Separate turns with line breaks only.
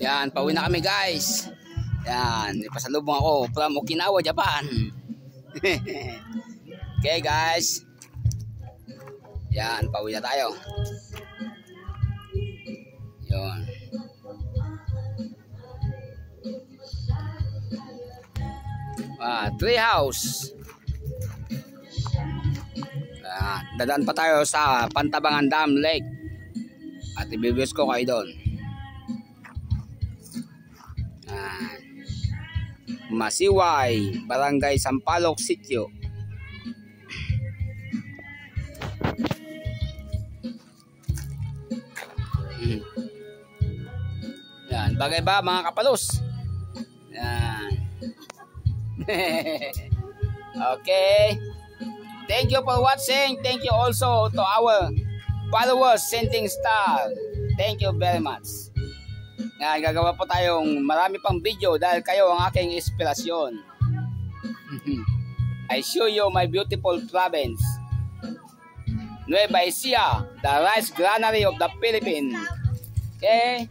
Yan, pauwi na kami guys. Yan, ipasalubong ako from Okinawa, Japan. Okay guys. Yan, pauwi na tayo. Yun. Tree house. Dadaan pa tayo sa Pantabangan Dam Lake. At i-views ko kayo doon. Masiway, Barangay Sampaloc Sitio. Yan, bagay ba mga kapalos? Yan. Okay. Thank you for watching. Thank you also to our followers sending star. Thank you very much. Yan, gagawa po tayong marami pang video dahil kayo ang aking inspirasyon. I show you my beautiful province, Nueva Ecija, the rice granary of the Philippines. Okay.